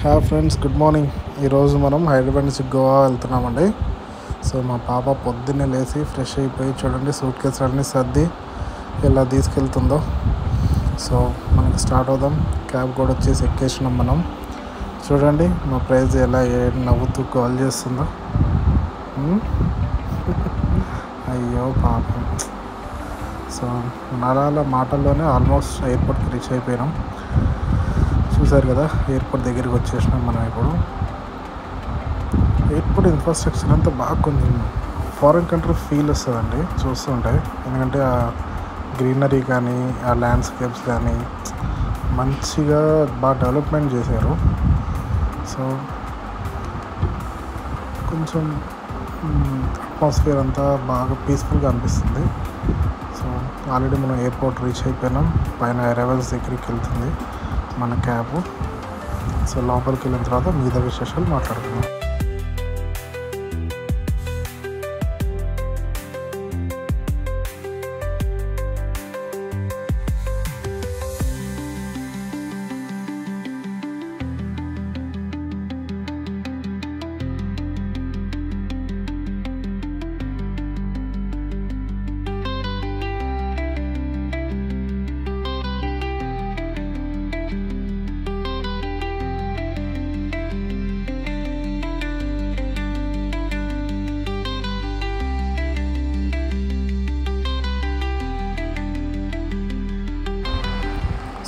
Hi friends, good morning. ఈరోజు మనం హైదరాబాద్ నుంచి గోవా వెళ్తున్నామండి. సో మా పాప పొద్దున్నే లేచి ఫ్రెష్ అయిపోయి చూడండి సూట్ కేసులన్నీ సర్ది ఎలా తీసుకెళ్తుందో. సో మనకి స్టార్ట్ అవుదాం. క్యాబ్ కూడా వచ్చేసి ఎక్కేసినాం మనం. చూడండి మా ప్రైజ్ ఎలా నవ్వుతూ కాల్ చేస్తుందో. అయ్యో పాపం. సో నరాల మాటల్లోనే ఆల్మోస్ట్ ఎయిర్పోర్ట్కి రీచ్ అయిపోయినాం. చూసారు కదా, ఎయిర్పోర్ట్ దగ్గరికి వచ్చేసినాం మనం. ఇప్పుడు ఎయిర్పోర్ట్ ఇన్ఫ్రాస్ట్రక్చర్ అంతా బాగా కొంచెం ఫారిన్ కంట్రీ ఫీల్ వస్తుందండి చూస్తుంటే. ఎందుకంటే ఆ గ్రీనరీ కానీ ఆ ల్యాండ్స్కేప్స్ కానీ మంచిగా బాగా డెవలప్మెంట్ చేశారు. సో కొంచెం అట్మాస్ఫియర్ అంతా బాగా పీస్ఫుల్గా అనిపిస్తుంది. సో ఆల్రెడీ మనం ఎయిర్పోర్ట్ రీచ్ అయిపోయినాం. పైన అరైవల్స్ దగ్గరికి వెళ్తుంది మన క్యాబ్. సో లోపలికి వెళ్ళిన తర్వాత మిగతా విశేషాలు మాట్లాడుకుందాం.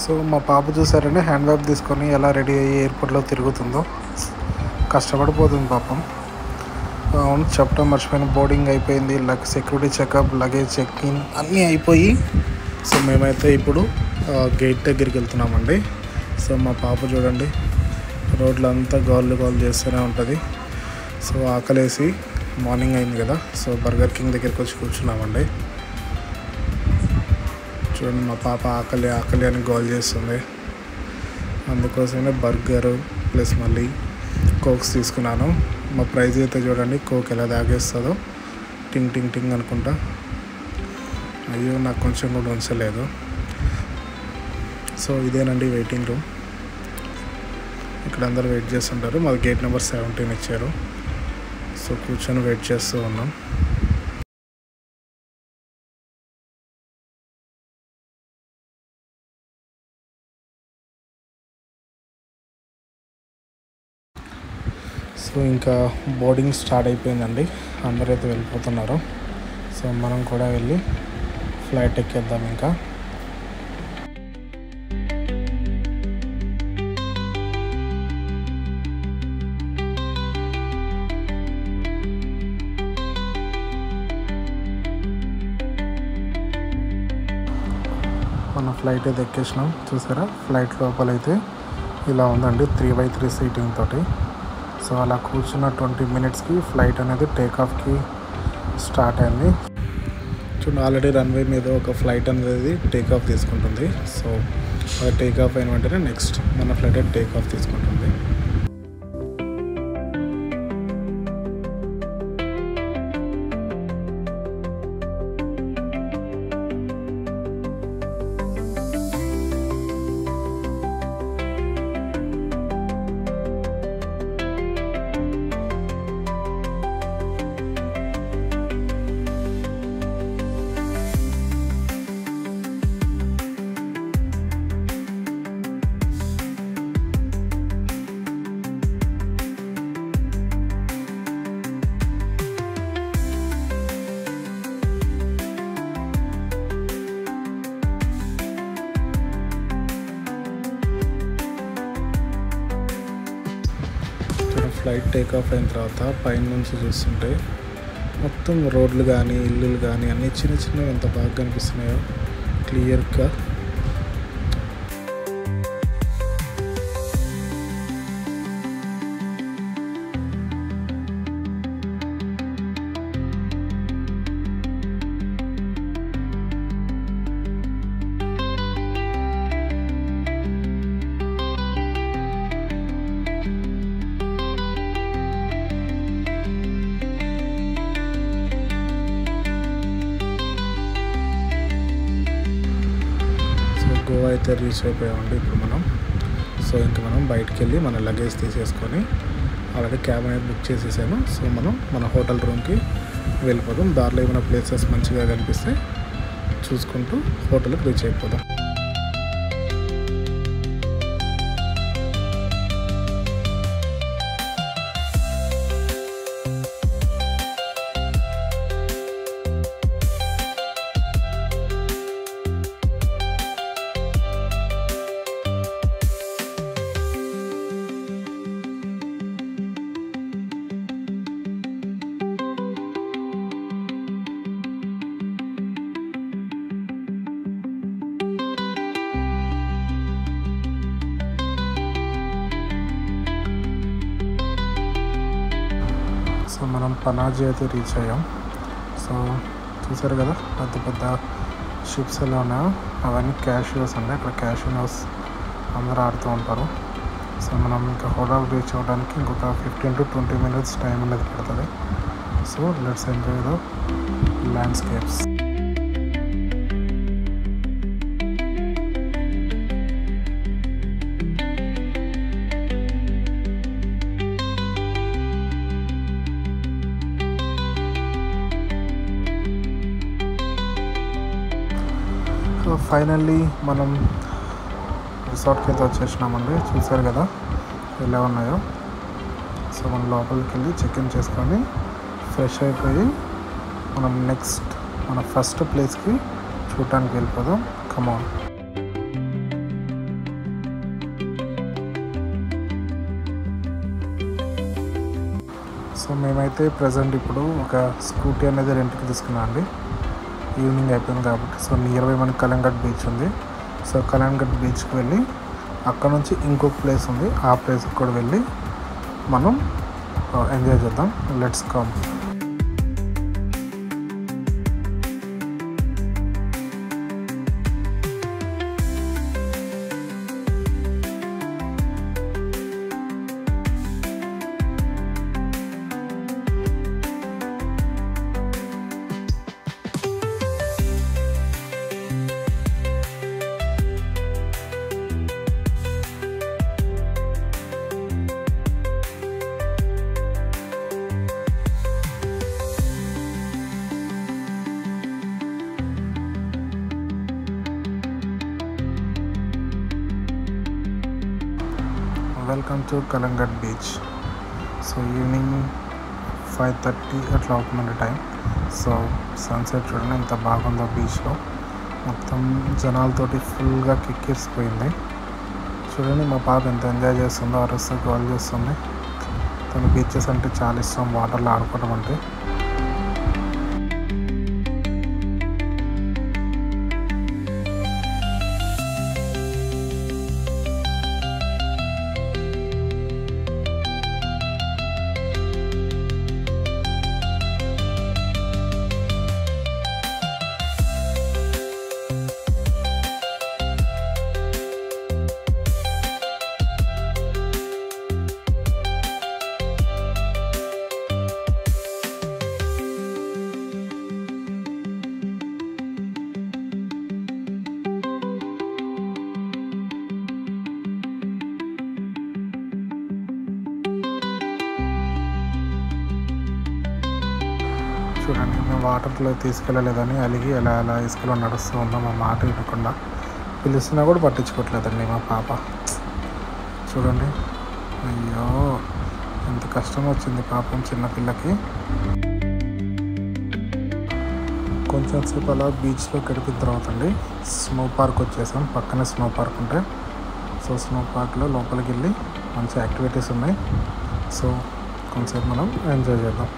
సో మా పాప చూసారండి, హ్యాండ్ బ్యాగ్ తీసుకొని ఎలా రెడీ అయ్యి ఎయిర్పోర్ట్లో తిరుగుతుందో. కష్టపడిపోతుంది పాపం. అవును, చెప్పడం మర్చిపోయిన, బోర్డింగ్ అయిపోయింది, security checkup, luggage check in అన్నీ అయిపోయి సో మేమైతే ఇప్పుడు గేట్ దగ్గరికి వెళ్తున్నామండి. సో మా పాప చూడండి రోడ్లు అంతా గోల్ చేస్తూనే ఉంటుంది. సో ఆకలేసి మార్నింగ్ అయింది కదా, సో బర్గర్ కింగ్ దగ్గరికి వచ్చి కూర్చున్నామండి. చూడండి మా పాప ఆకలి అని గోల్ చేస్తుంది. అందుకోసమే బర్గరు ప్లస్ మళ్ళీ కోక్స్ తీసుకున్నాను. మా ప్రైజ్ అయితే చూడండి, కోక్ ఎలా తాగేస్తుందో, టింగ్ టింగ్ టింగ్ అనుకుంటా. అయ్యో నాకు కొంచెం కూడా ఉంచలేదు. సో ఇదేనండి వెయిటింగ్ రూమ్. ఇక్కడ అందరూ వెయిట్ చేస్తుంటారు. మాది గేట్ నెంబర్ 17 ఇచ్చారు. సో కూర్చొని వెయిట్ చేస్తూ ఉన్నాం. సో ఇంకా బోర్డింగ్ స్టార్ట్ అయిపోయిందండి. అందరైతే వెళ్ళిపోతున్నారు. సో మనం కూడా వెళ్ళి ఫ్లైట్ ఎక్కేద్దాం. ఇంకా మన ఫ్లైట్ అయితే ఎక్కేసినాం. చూసారా, ఫ్లైట్ లోపలైతే ఇలా ఉందండి, 3x3 సీటింగ్ తోటి. సో అలా కూర్చున్న 20 మినిట్స్కి ఫ్లైట్ అనేది టేకాఫ్కి స్టార్ట్ అయింది. చూడండి, ఆల్రెడీ రన్వే మీద ఒక ఫ్లైట్ అనేది టేకాఫ్ తీసుకుంటుంది. సో అది టేకాఫ్ అయిన వెంటనే నెక్స్ట్ మన ఫ్లైట్ టేకాఫ్ తీసుకుంటుంది. ఫ్లైట్ టేకాఫ్ అయిన తర్వాత పైన నుంచి చూస్తుంటే మొత్తం రోడ్లు కానీ ఇల్లులు కానీ అన్నీ చిన్న చిన్నవి ఎంత బాగా కనిపిస్తున్నాయో క్లియర్గా. గోవా అయితే రీచ్ అయిపోయామండి ఇప్పుడు మనం. సో ఇంకా మనం బయటికి వెళ్ళి మన లగేజ్ తీసేసుకొని ఆల్రెడీ క్యాబ్ అనేది బుక్ చేసేసాను. సో మనం మన హోటల్ రూమ్కి వెళ్ళిపోదాం. దారిలో ఏమైనా ప్లేసెస్ మంచిగా కనిపిస్తే చూసుకుంటూ హోటల్కి రీచ్ అయిపోదాం. సో మనం పనాజీ అయితే రీచ్ అయ్యాం. సో చూసారు కదా పెద్ద పెద్ద షిప్స్ ఎలా ఉన్నాయో అవన్నీ క్యాషియోస్ అండి. అక్కడ క్యాషియోస్ అందరూ ఆడుతూ ఉంటారు. సో మనం ఇంకా హోటల్ రీచ్ అవ్వడానికి ఇంకొక 15 to 20 minutes టైం అనేది పడుతుంది. So let's enjoy the landscapes. So finally మనం రిసార్ట్కి అయితే వచ్చేసినామండి. చూసారు కదా ఎలా ఉన్నాయో. సో మనం లోపలికి వెళ్ళి చెక్ఇన్ చేసుకొని ఫ్రెష్ అయిపోయి మనం నెక్స్ట్ మన ఫస్ట్ ప్లేస్కి చూడటానికి వెళ్ళిపోదాం. కమాన్. సో మేమైతే ప్రజెంట్ ఇప్పుడు ఒక స్కూటీ అనేది రెంట్కి తీసుకున్నాం అండి. ఈవినింగ్ అయిపోయింది కాబట్టి. సో నియర్ బై మనకి కలంగట్ బీచ్ ఉంది. సో కలంగట్ బీచ్కి వెళ్ళి అక్కడ నుంచి ఇంకొక ప్లేస్ ఉంది, ఆ ప్లేస్కి కూడా వెళ్ళి మనం ఎంజాయ్ చేద్దాం. Let's come. Welcome to Calangute beach. So evening 5:30 అట్లా అవుతుందండి టైం. సో సన్సెట్ చూడండి ఎంత బాగుందో బీచ్లో. మొత్తం జనాలతోటి ఫుల్గా కిక్కిరిసిపోయింది. చూడండి మా పాప ఎంత ఎంజాయ్ చేస్తుందో, అరుస్తూ గోల్ చేస్తుంది. తను బీచెస్ అంటే చాలా ఇష్టం, వాటర్లో ఆడుకోవడం అంటే. చూడండి మేము వాటర్లో తీసుకెళ్ళలేదని అలిగి ఎలా ఇసుకలో నడుస్తూ ఉందాం. మా మాట వినకుండా పిలుస్తున్నా కూడా పట్టించుకోవట్లేదండి మా పాప. చూడండి అయ్యో ఎంత కష్టం వచ్చింది పాపం చిన్నపిల్లకి. కొంచెం సేపు అలా బీచ్లో గడిపిన తర్వాత అండి స్నో పార్క్ వచ్చేసాం. పక్కనే స్నో పార్క్ ఉంటే సో స్నో పార్క్లో లోపలికి వెళ్ళి మంచి యాక్టివిటీస్ ఉన్నాయి. సో కొంచెంసేపు మనం ఎంజాయ్ చేద్దాం.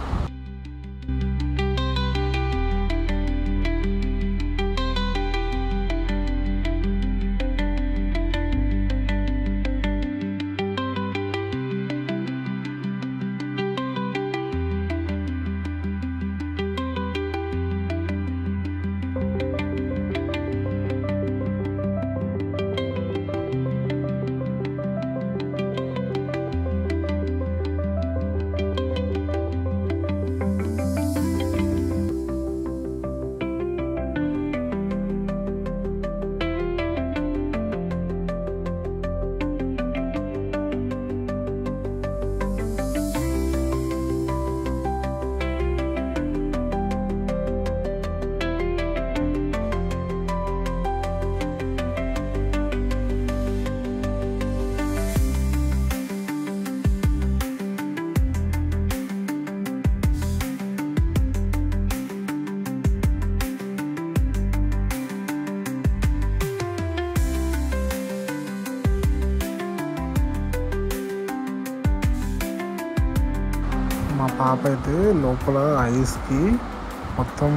మా పాప అయితే లోపల ఐస్కి మొత్తం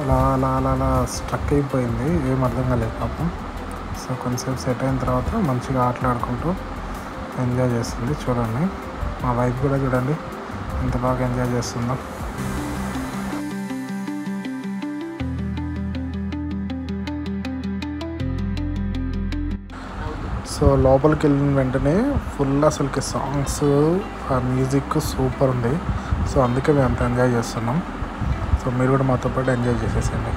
అలా అలా అలా అలా స్ట్రక్ అయిపోయింది, ఏం అర్థం కాలేదు పాపం. సో కొంచెంసేపు సెట్ అయిన తర్వాత మంచిగా ఆటలాడుకుంటూ ఎంజాయ్ చేస్తుంది. చూడండి, మా వైఫ్ కూడా చూడండి ఎంత బాగా ఎంజాయ్ చేస్తుందో. సో లోపలికి వెళ్ళిన వెంటనే ఫుల్ అసలుకి సాంగ్స్, ఆ మ్యూజిక్ సూపర్ ఉంది. సో అందుకే మేము అంత ఎంజాయ్ చేస్తున్నాం. సో మీరు కూడా మాతో పాటు ఎంజాయ్ చేసేసండి.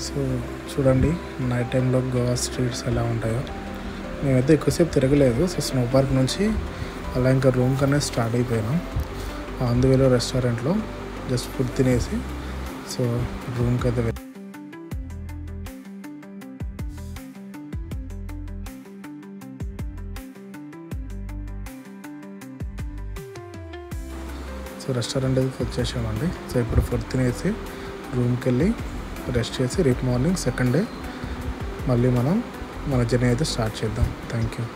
సో చూడండి నైట్ టైంలో గోవా స్ట్రీట్స్ ఎలా ఉంటాయో. మేమైతే ఎక్కువసేపు తిరగలేదు. సో స్నో పార్క్ నుంచి అలా ఇంకా రూమ్ కన్నా స్టార్ట్ అయిపోయినాం. అందువేలో రెస్టారెంట్లో జస్ట్ ఫుడ్ తినేసి సో రూమ్కి అయితే సో రెస్టారెంట్ అయితే వచ్చేసామండి. సో ఇప్పుడు ఫుడ్ తినేసి రూమ్కి వెళ్ళి రెస్ట్ చేసి రేపు మార్నింగ్ సెకండ్ డే మళ్ళీ మనం మన జర్నీ అయితే స్టార్ట్ చేద్దాం. Thank you.